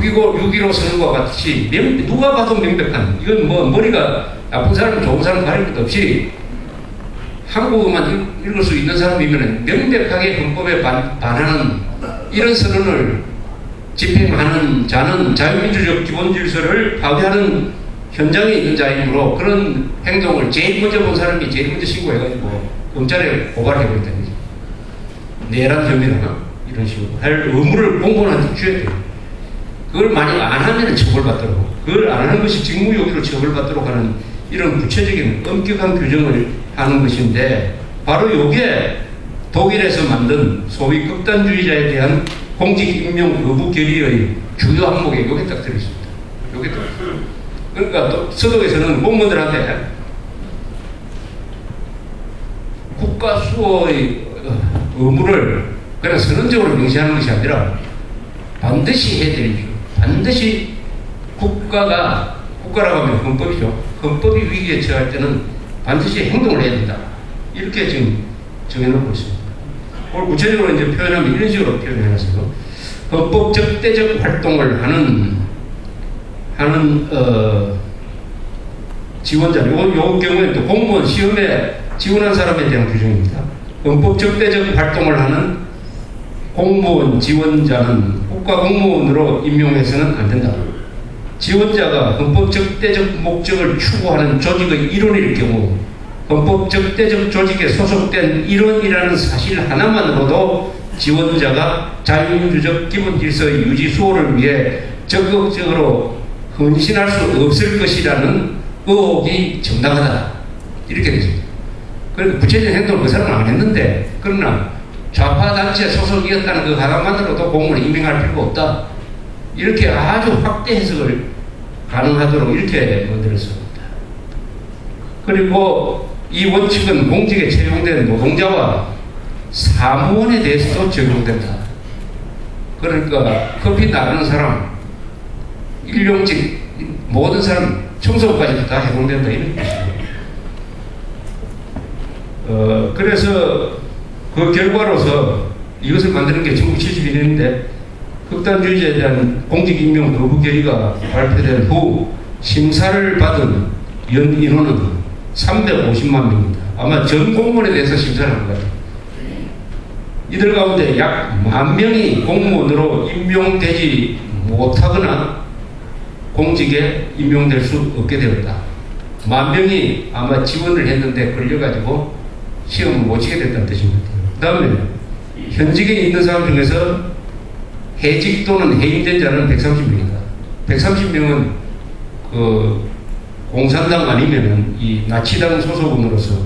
6.15 선언과 같이 누가 봐도 명백한, 이건 뭐 머리가 나쁜 사람 좋은 사람 가릴 것도 없이 한국어만 읽을 수 있는 사람이면 명백하게 헌법에 반하는 이런 선언을 집행하는 자는 자유민주적 기본질서를 파괴하는 현장에 있는 자이므로 그런 행동을 제일 먼저 본 사람이 제일 먼저 신고해가지고 검찰에 고발해버린다는 거죠. 내란 혐의나 이런 식으로 할 의무를 공무원한테 줘야 돼요. 그걸 만약 안 하면 처벌받도록, 그걸 안 하는 것이 직무유기로 처벌받도록 하는 이런 구체적인 엄격한 규정을 하는 것인데, 바로 이게 독일에서 만든 소위 극단주의자에 대한 공직 임명 거부 결의의 주요 항목에 이게 딱 들어있습니다. 이게 그러니까 또 서독에서는 공무원들한테 국가 수호의 의무를 그냥 선언적으로 명시하는 것이 아니라 반드시 해드리죠. 반드시 국가라고 하면 헌법이죠. 헌법이 위기에 처할 때는 반드시 행동을 해야 된다. 이렇게 지금 정해놓고 있습니다. 그걸 구체적으로 이제 표현하면 이런 식으로 표현해놨어요. 헌법 적대적 활동을 하는 지원자, 요 경우에는 또 공무원 시험에 지원한 사람에 대한 규정입니다. 헌법 적대적 활동을 하는 공무원 지원자는 국가공무원으로 임용해서는 안 된다. 지원자가 헌법 적대적 목적을 추구하는 조직의 일원일 경우 헌법 적대적 조직에 소속된 일원이라는 사실 하나만으로도 지원자가 자유민주적 기본질서의 유지 수호를 위해 적극적으로 헌신할 수 없을 것이라는 의혹이 정당하다. 이렇게 되죠. 그러니까 구체적인 행동을 그 사람은 안 했는데, 그러나 좌파단체 소속이었다는 그 하나만으로도 공무원에 임명할 필요가 없다. 이렇게 아주 확대 해석을 가능하도록 이렇게 만들었습니다. 그리고 이 원칙은 공직에 채용된 노동자와 사무원에 대해서도 적용된다. 그러니까 커피 나르는 사람, 일용직 모든 사람, 청소까지도 다 해당된다 이런 뜻이죠. 그래서 그 결과로서 이것을 만드는 게 1971년인데 극단주의자에 대한 공직임명 거부 결의가 발표된 후 심사를 받은 연 인원은 350만 명입니다. 아마 전 공무원에 대해서 심사를 한 것 같아요. 이들 가운데 약 10,000명이 공무원으로 임명되지 못하거나 공직에 임명될 수 없게 되었다. 10,000명이 아마 지원을 했는데 걸려가지고 시험을 못 치게 됐다는 뜻입니다. 그 다음에 현직에 있는 사람 중에서 해직 또는 해임된 자는 130명이다. 130명은 그 공산당 아니면은 이 나치당 소속원으로서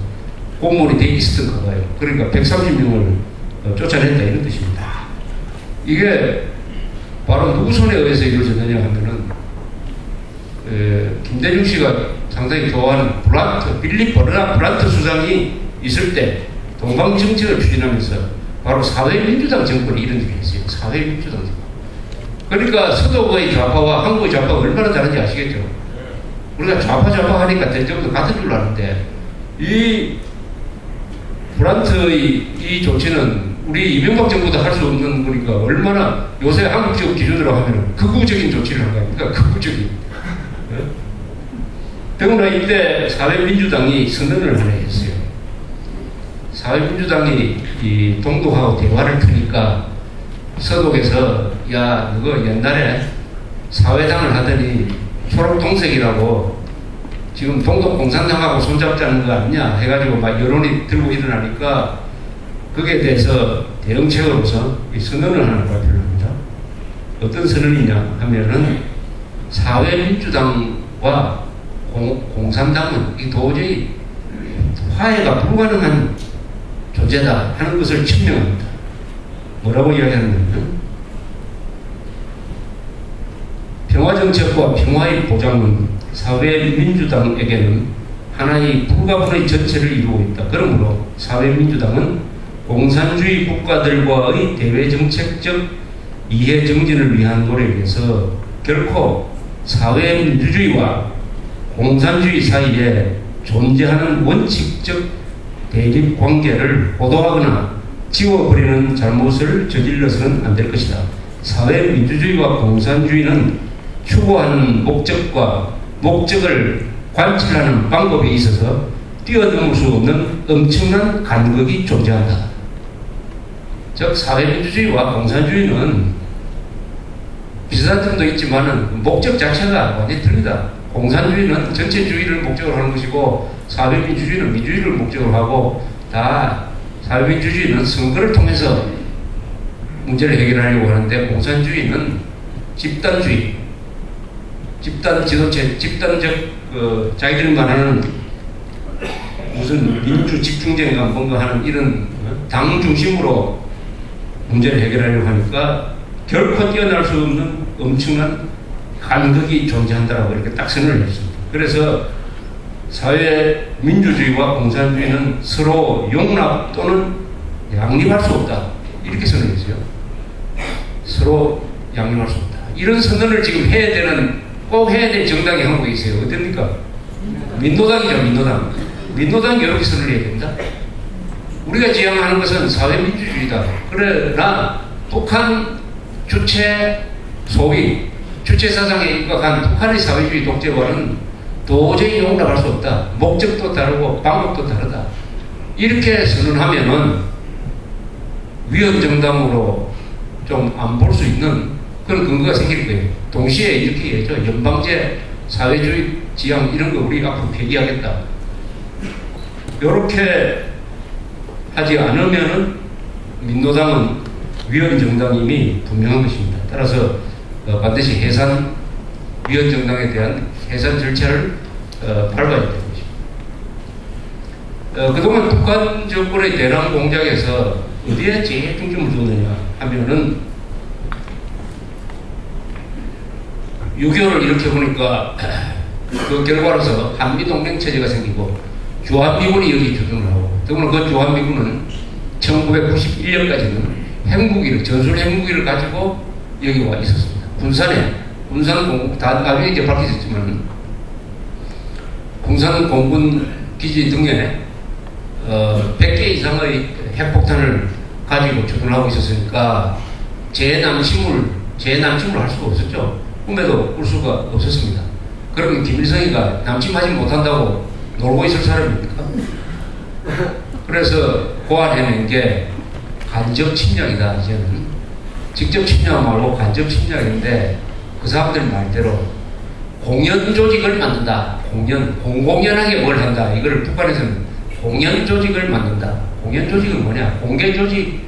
공무원이 돼 있었던 거예요. 그러니까 130명을 쫓아냈다 이런 뜻입니다. 이게 바로 누구 손에 의해서 이루어졌느냐 하면은 김대중 씨가 상당히 좋아하는 빌립 브란트 수장이 있을 때 동방정책을 추진하면서 바로 사회민주당 정권이 이런 일이 있어요. 사회민주당 정권. 그러니까 서독의 좌파와 한국의 좌파가 얼마나 다른지 아시겠죠? 우리가 좌파 하니까 대체적으로 같은 줄 아는데 이 브란트의 이 조치는 우리 이명박 정부도 할 수 없는 거니까 얼마나 요새 한국적 기준으로 하면 극우적인 조치를 한 거니까 극우적인. 더구나 이때 사회민주당이 선언을 하나 했어요. 사회민주당이 이 동독하고 대화를 트니까 서독에서 야 너가 옛날에 사회당을 하더니 초록동색이라고 지금 동독공산당하고 손잡자는 거 아니냐 해가지고 막 여론이 들고 일어나니까 거기에 대해서 대응책으로서 이 선언을 하나 발표를 합니다. 어떤 선언이냐 하면은 사회민주당과 공산당은 이 도저히 화해가 불가능한 존재다 하는 것을 증명합니다. 뭐라고 이야기하냐면 평화정책과 평화의 보장은 사회민주당에게는 하나의 불가분의 전체를 이루고 있다. 그러므로 사회민주당은 공산주의 국가들과의 대외정책적 이해 정진을 위한 노력에서 결코 사회민주주의와 공산주의 사이에 존재하는 원칙적 대립 관계를 호도하거나 지워버리는 잘못을 저질러서는 안 될 것이다. 사회민주주의와 공산주의는 추구하는 목적과 목적을 관철하는 방법에 있어서 뛰어넘을 수 없는 엄청난 간극이 존재한다. 즉 사회민주주의와 공산주의는 비슷한 점도 있지만 목적 자체가 완전히 틀리다. 공산주의는 전체주의를 목적으로 하는 것이고 사회민주주의는 민주주의를 목적으로 하고 다 사회민주주의는 선거를 통해서 문제를 해결하려고 하는데 공산주의는 집단주의, 집단 지도체, 집단적 자기들이 말하는 무슨 민주 집중제인가 뭔가 하는 이런 당 중심으로 문제를 해결하려고 하니까 결코 뛰어날 수 없는 엄청난 간극이 존재한다라고 이렇게 딱 선언을 했습니다. 그래서 사회민주주의와 공산주의는 서로 용납 또는 양립할 수 없다. 이렇게 선언했어요. 서로 양립할 수 없다. 이런 선언을 지금 해야 되는, 꼭 해야 될 정당이 한국에 있어요. 어떻습니까? 민노당이죠, 민노당. 민노당이 이렇게 선언을 해야 됩니다. 우리가 지향하는 것은 사회민주주의다. 그러나 북한 주체 소위 주체 사상에 입각한 북한의 사회주의 독재와는 도저히 용납할 수 없다. 목적도 다르고 방법도 다르다. 이렇게 선언하면은 위헌정당으로 좀 안 볼 수 있는 그런 근거가 생길 거예요. 동시에 이렇게 얘기죠. 연방제, 사회주의 지향 이런 거 우리 앞으로 폐기하겠다. 이렇게 하지 않으면은 민노당은 위헌정당임이 분명한 것입니다. 따라서 반드시 해산, 위헌정당에 대한 해산 절차를 밟아야 되는 것입니다. 그동안 북한 정권의 대남 공작에서 어디에 제일 중점을 두느냐 하면은 6.25를 이렇게 보니까 그 결과로서 한미동맹 체제가 생기고 주한미군이 여기 주둔을 하고 더구나 그 주한미군은 1991년까지는 핵무기를, 전술 핵무기를 가지고 여기 와 있었습니다. 군산 공군, 나중에 이제 밝혀졌지만, 군산 공군 기지 등에 100개 이상의 핵폭탄을 가지고 주둔하고 있었으니까 제 남침을 할 수가 없었죠. 꿈에도 꿀 수가 없었습니다. 그러면 김일성이가 남침하지 못한다고 놀고 있을 사람입니까? 그래서 고안해낸 게 간접 침략이다. 이제는 직접 침략 말고 간접 침략인데 그 사람들 말대로 공연 조직을 만든다. 공공연하게 뭘 한다. 이걸 북한에서는 공연 조직을 만든다. 공연 조직은 뭐냐? 공개 조직,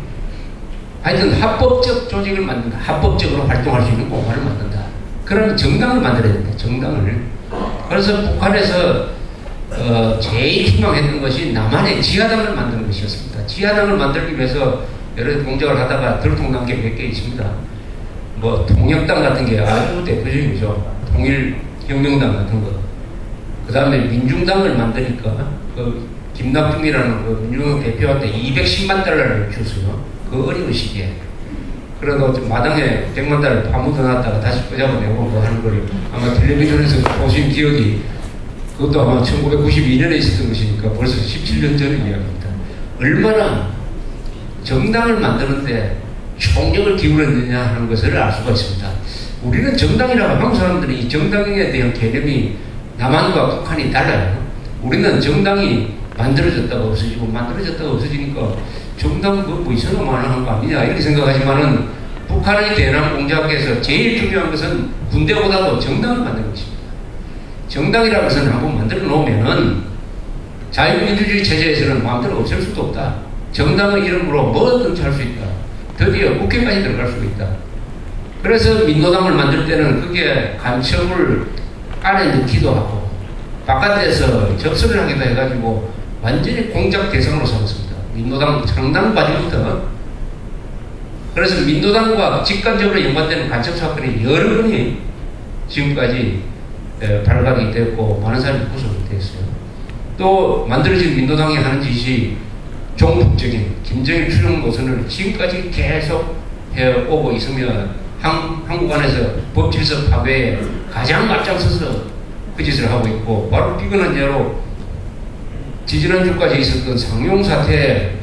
하여튼 합법적 조직을 만든다. 합법적으로 활동할 수 있는 공간을 만든다. 그런 정당을 만들어야 된다. 정당을. 그래서 북한에서 제일 희망했던 것이 남한의 지하당을 만드는 것이었습니다. 지하당을 만들기 위해서 여러 공작을 하다가 들통난 게 몇 개 있습니다. 뭐 통역당 같은 게 아주 대표적이죠. 통일혁명당 같은 거. 그 다음에 민중당을 만드니까 그 김낙중이라는 그 민중당 대표한테 210만 달러를 줬어요. 그 어려운 시기에. 그래도 좀 마당에 100만 달러 파묻어놨다가 다시 끄잡아내고 뭐 하는 걸 아마 텔레비전에서 보신 기억이, 그것도 아마 1992년에 있었던 것이니까 벌써 17년 전의 이야기입니다. 얼마나 정당을 만드는데 총력을 기울였느냐 하는 것을 알 수가 있습니다. 우리는 정당이라고 한국 사람들이 이 정당에 대한 개념이 남한과 북한이 달라요. 우리는 정당이 만들어졌다가 없어지고 만들어졌다가 없어지니까 정당 뭐 있어야만 하는 거 아니냐 이렇게 생각하지만은 북한의 대남 공작에서 제일 중요한 것은 군대보다도 정당을 만드는 것입니다. 정당이라는 것은 한번 만들어 놓으면은 자유민주주의 체제에서는 마음대로 없앨 수도 없다. 정당의 이름으로 뭐든지 할 수 있다. 드디어 국회까지 들어갈 수도 있다. 그래서 민노당을 만들 때는 그게 간첩을 안에 넣기도 하고 바깥에서 접수를 하기도 해가지고 완전히 공작 대상으로 삼았습니다. 민노당 창당 과정부터. 그래서 민노당과 직간접으로 연관되는 간첩 사건이 여러 건이 지금까지 발각이 됐고 많은 사람이 구속이 됐어요. 또 만들어진 민노당이 하는 짓이 종북적인 김정일 추종 노선을 지금까지 계속 해오고 있으며 한국 안에서 법질서 파괴에 가장 앞장서서 그 짓을 하고 있고, 바로 삐근한 예로 지지난주까지 있었던 상용 사태